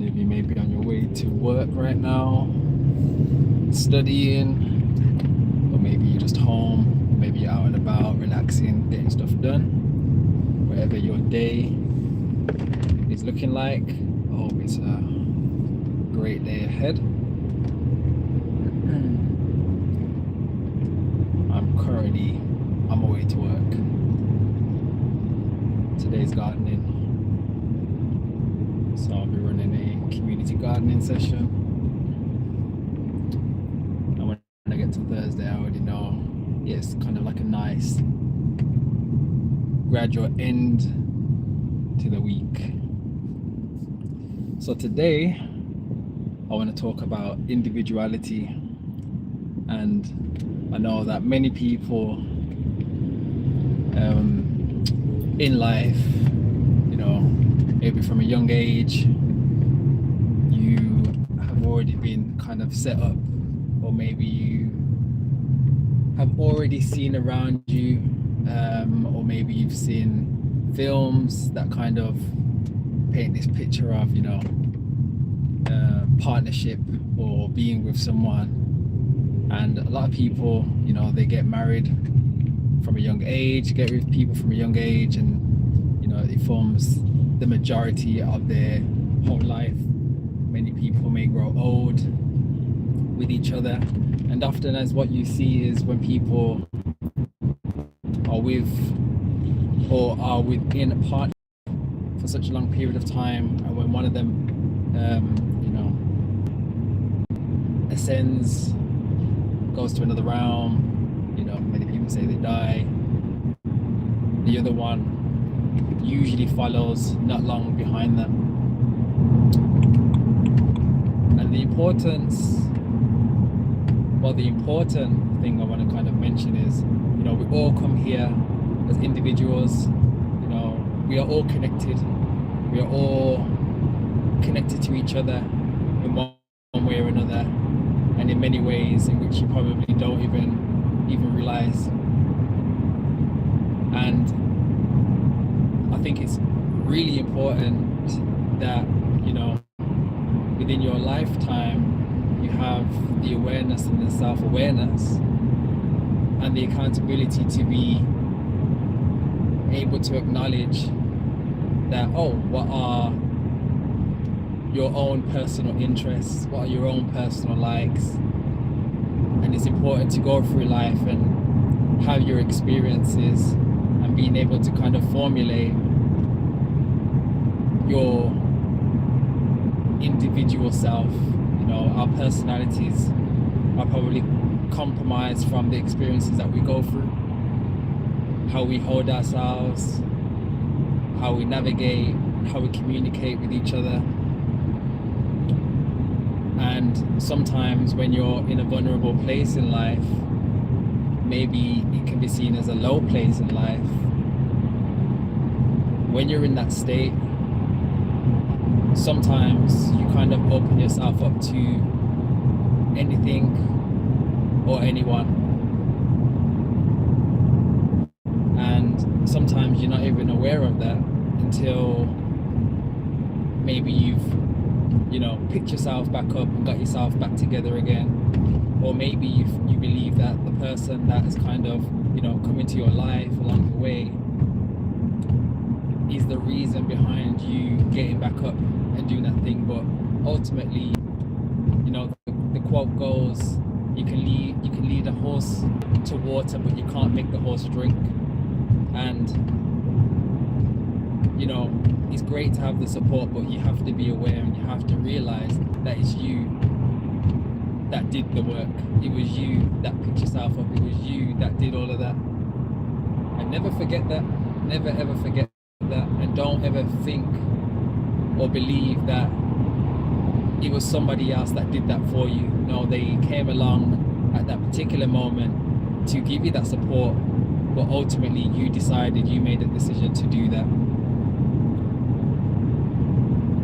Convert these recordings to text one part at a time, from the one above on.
Any of you may be on your way to work right now, studying, or maybe you're just home, maybe you're out and about, relaxing, getting stuff done. Whatever your day is looking like, I hope it's a great day ahead. I'm currently on my way to work. Today's gardening, so I'll be running a community gardening session. And when I get to Thursday, I already know it's kind of like a nice gradual end to the week. So today I want to talk about individuality, and I know that many people in life, maybe from a young age, you have already been kind of set up, or maybe you have already seen around you, or maybe you've seen films that kind of paint this picture of, partnership or being with someone. And a lot of people, they get married from a young age, get with people from a young age, and it forms the majority of their whole life. Many people may grow old with each other, and often as what you see is when people are with or are within a partner for such a long period of time, and when one of them ascends, goes to another realm, many people say they die, the other one usually follows not long behind them. And the important thing I want to kind of mention is, we all come here as individuals. We are all connected. We are all connected to each other in one way or another, and in many ways in which you probably don't even realize. And I think it's really important that, within your lifetime, you have the awareness and the self-awareness and the accountability to be able to acknowledge that, what are your own personal interests, what are your own personal likes. And it's important to go through life and have your experiences and being able to kind of formulate your individual self. Our personalities are probably compromised from the experiences that we go through, how we hold ourselves, how we navigate, how we communicate with each other. And sometimes when you're in a vulnerable place in life, maybe it can be seen as a low place in life. When you're in that state, sometimes you kind of open yourself up to anything or anyone. And sometimes you're not even aware of that until maybe you've picked yourself back up and got yourself back together again. Or maybe you believe that the person that has kind of come into your life along the way is the reason behind you getting back up and doing that thing. But ultimately, the quote goes, you can lead a horse to water, but you can't make the horse drink. And it's great to have the support, but you have to be aware and you have to realize that it's you that did the work. It was you that picked yourself up. It was you that did all of that. And never forget that. Never ever forget that. And don't ever think or believe that it was somebody else that did that for you. No, they came along at that particular moment to give you that support, but ultimately you decided, you made a decision to do that.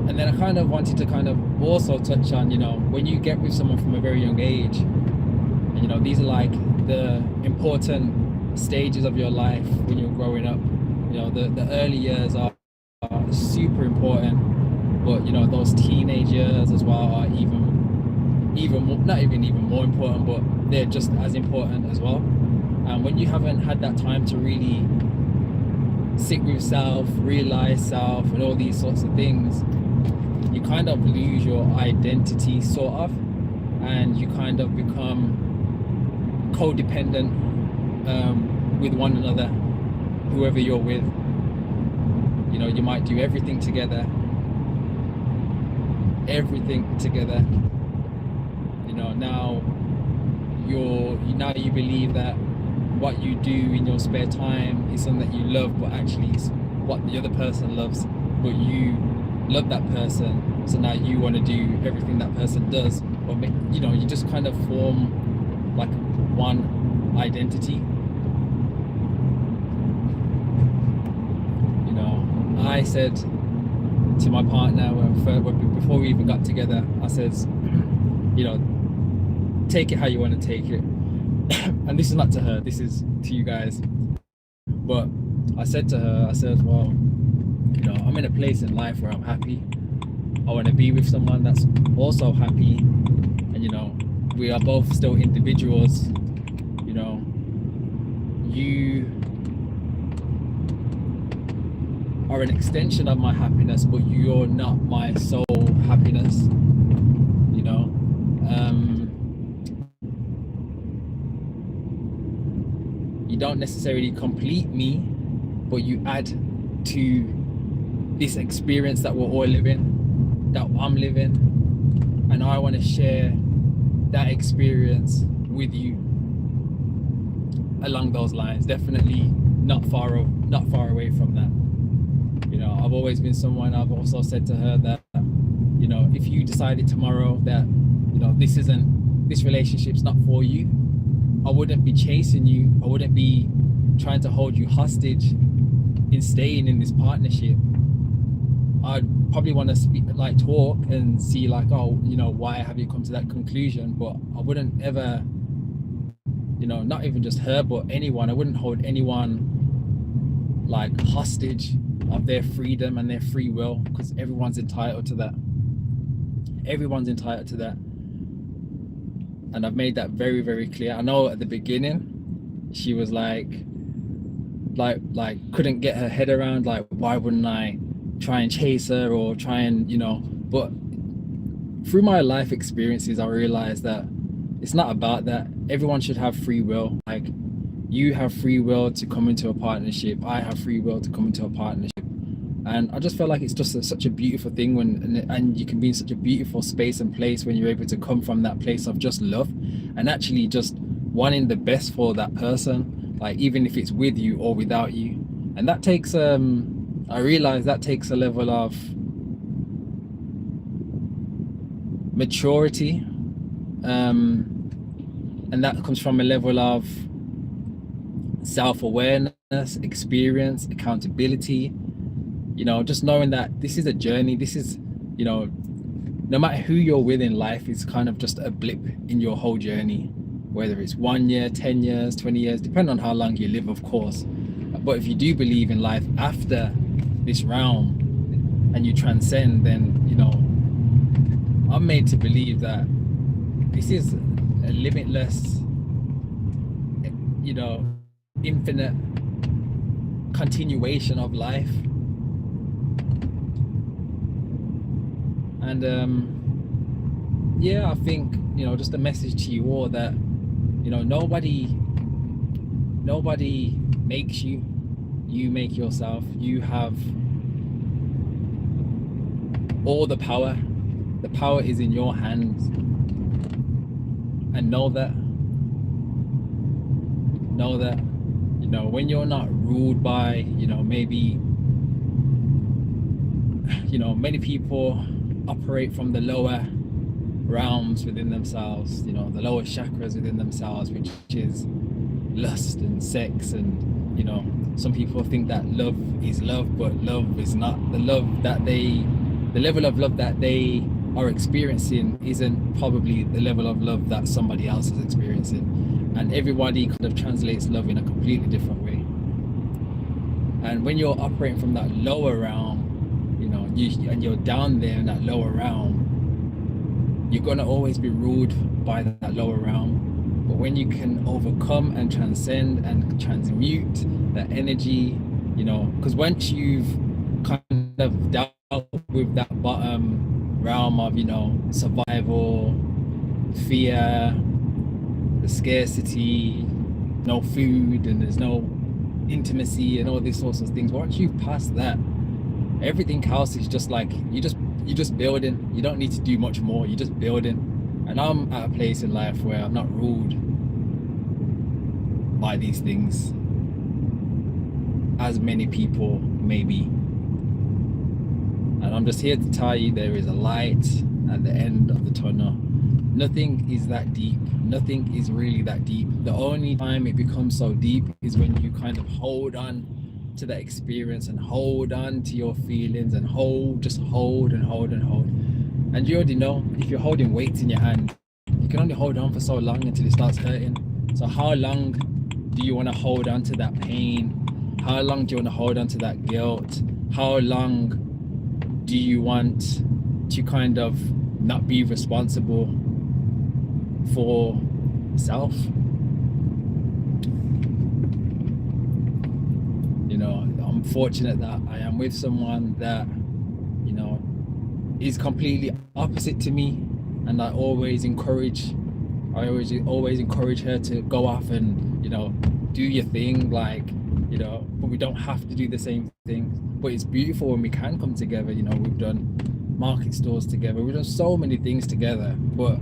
And then I kind of wanted to kind of also touch on, when you get with someone from a very young age, and, these are like the important stages of your life when you're growing up. The early years are super important, but you know, those teenage years as well are even more, not even more important, but they're just as important as well. And when you haven't had that time to really sit with self, realize self, and all these sorts of things, you kind of lose your identity, sort of, and you kind of become codependent with one another, whoever you're with. You know, you might do everything together. You know, now you believe that what you do in your spare time is something that you love, but actually it's what the other person loves, but you love that person, so now you want to do everything that person does, or you know, you just kind of form like one identity. You know, I said to my partner before we even got together, I said, you know, take it how you want to take it. And this is not to her, this is to you guys. But I said to her, I said, well, you know, I'm in a place in life where I'm happy. I want to be with someone that's also happy. And, you know, we are both still individuals. You know, you are an extension of my happiness, but you're not my sole happiness. You know, you don't necessarily complete me, but you add to this experience that we're all living, that I'm living, and I want to share that experience with you along those lines. Definitely not far away from that. You know, I've always been someone, I've also said to her that, you know, if you decided tomorrow that, you know, this relationship's not for you, I wouldn't be chasing you. I wouldn't be trying to hold you hostage in staying in this partnership. I'd probably want to talk and see like, oh, you know, why have you come to that conclusion? But I wouldn't ever, you know, not even just her, but anyone, I wouldn't hold anyone like hostage of their freedom and their free will, because everyone's entitled to that. Everyone's entitled to that. And I've made that very, very clear. I know at the beginning, she was like couldn't get her head around, like, why wouldn't I try and chase her or try and, you know, but through my life experiences, I realized that it's not about that. Everyone should have free will. Like, you have free will to come into a partnership. I have free will to come into a partnership. And I just felt like it's just such a beautiful thing and you can be in such a beautiful space and place when you're able to come from that place of just love and actually just wanting the best for that person, like even if it's with you or without you. And that takes I realize that takes a level of maturity, and that comes from a level of self-awareness, experience, accountability. You know, just knowing that this is a journey. This is, you know, no matter who you're with in life, it's kind of just a blip in your whole journey, whether it's 1 year, 10 years, 20 years, depending on how long you live, of course. But if you do believe in life after this realm and you transcend, then, you know, I'm made to believe that this is a limitless, you know, infinite continuation of life. And yeah, I think, you know, just a message to you all that, you know, nobody makes you, you make yourself. You have all the power. The power is in your hands. And know that, you know, when you're not ruled by, you know, maybe, you know, many people operate from the lower realms within themselves, you know, the lower chakras within themselves, which is lust and sex. And, you know, some people think that love is love, but love is not. The level of love that they are experiencing isn't probably the level of love that somebody else is experiencing. And everybody kind of translates love in a completely different way. And when you're operating from that lower realm, you know, and you're down there in that lower realm, you're gonna always be ruled by that lower realm. But when you can overcome and transcend and transmute that energy, because once you've kind of dealt with that bottom realm of, survival, fear, the scarcity, no food, and there's no intimacy and all these sorts of things. Once you've passed that, everything else is just like you're just building. You don't need to do much more. You're just building. And I'm at a place in life where I'm not ruled by these things as many people may be. And I'm just here to tell you there is a light at the end of the tunnel. Nothing is that deep. Nothing is really that deep. The only time it becomes so deep is when you kind of hold on to that experience and hold on to your feelings and just hold and hold and hold. And you already know, if you're holding weights in your hand, you can only hold on for so long until it starts hurting. So how long do you want to hold on to that pain? How long do you want to hold on to that guilt? How long do you want to kind of not be responsible for self? I'm fortunate that I am with someone that is completely opposite to me, and I always encourage her to go off and do your thing, but we don't have to do the same thing. But it's beautiful when we can come together. We've done market stores together, we've done so many things together, but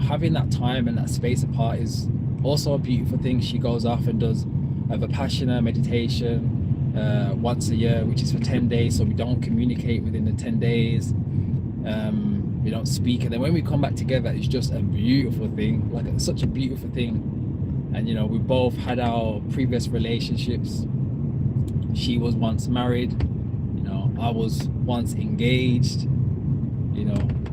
having that time and that space apart is also a beautiful thing. She goes off and does a Vipassana meditation once a year, which is for 10 days, so we don't communicate within the 10 days. We don't speak, and then when we come back together, it's just a beautiful thing. Like, it's such a beautiful thing. And we both had our previous relationships. She was once married, I was once engaged.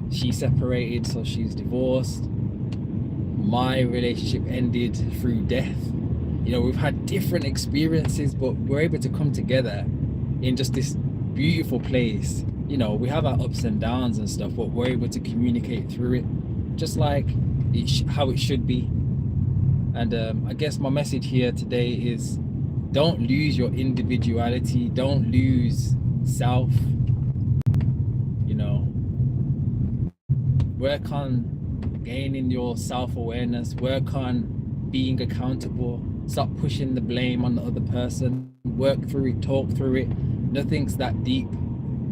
She separated, so she's divorced. My relationship ended through death. We've had different experiences, but we're able to come together in just this beautiful place. We have our ups and downs and stuff, but we're able to communicate through it, just like how it should be. And I guess my message here today is, don't lose your individuality, don't lose self. Work on gaining your self-awareness, work on being accountable, stop pushing the blame on the other person, work through it, talk through it. Nothing's that deep.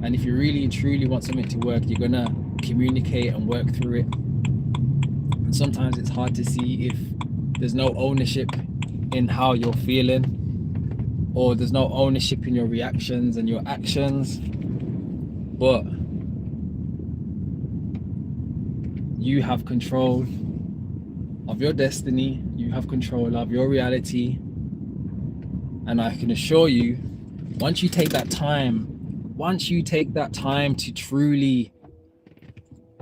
And if you really and truly want something to work, you're gonna communicate and work through it. And sometimes it's hard to see if there's no ownership in how you're feeling, or there's no ownership in your reactions and your actions. But you have control of your destiny, you have control of your reality. And I can assure you, once you take that time to truly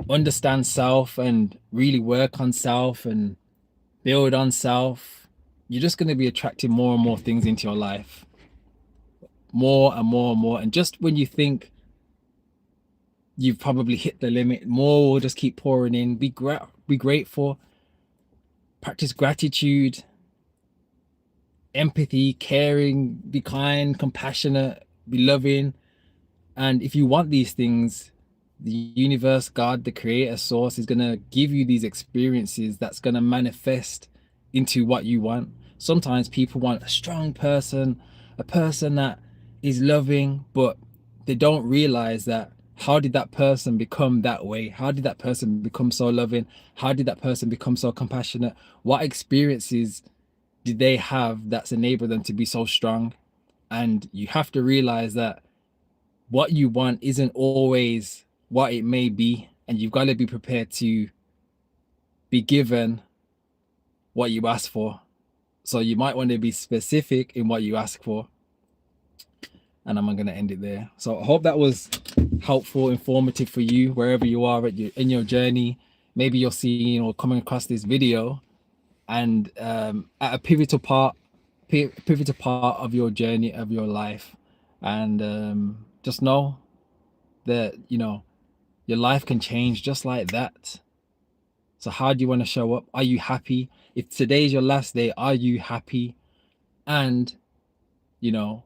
understand self and really work on self and build on self, you're just going to be attracting more and more things into your life, more and more and more. And just when you think you've probably hit the limit, more will just keep pouring in. Be grateful, practice gratitude, empathy, caring, be kind, compassionate, be loving. And if you want these things, the universe, God, the creator, source is going to give you these experiences that's going to manifest into what you want. Sometimes people want a strong person, a person that is loving, but they don't realize that, how did that person become that way? How did that person become so loving? How did that person become so compassionate? What experiences did they have that's enabled them to be so strong? And you have to realize that what you want isn't always what it may be, and you've got to be prepared to be given what you ask for. So you might want to be specific in what you ask for. And I'm going to end it there. So I hope that was helpful, informative for you, wherever you are in your journey. Maybe you're seeing or coming across this video and at a pivotal part of your journey, of your life. And just know that, you know, your life can change just like that. So how do you want to show up? Are you happy? If today's your last day, are you happy? And, you know,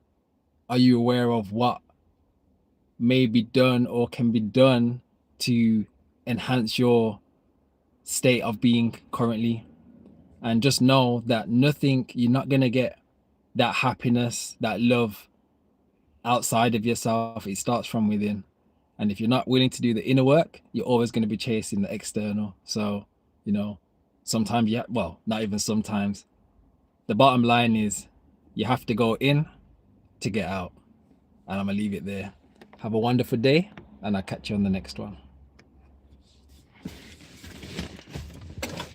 are you aware of what may be done or can be done to enhance your state of being currently? And just know that nothing, you're not going to get that happiness, that love outside of yourself. It starts from within. And if you're not willing to do the inner work, you're always going to be chasing the external. So, you know, sometimes, yeah, well, not even sometimes. The bottom line is you have to go in to get out. And I'm going to leave it there. Have a wonderful day, and I'll catch you on the next one.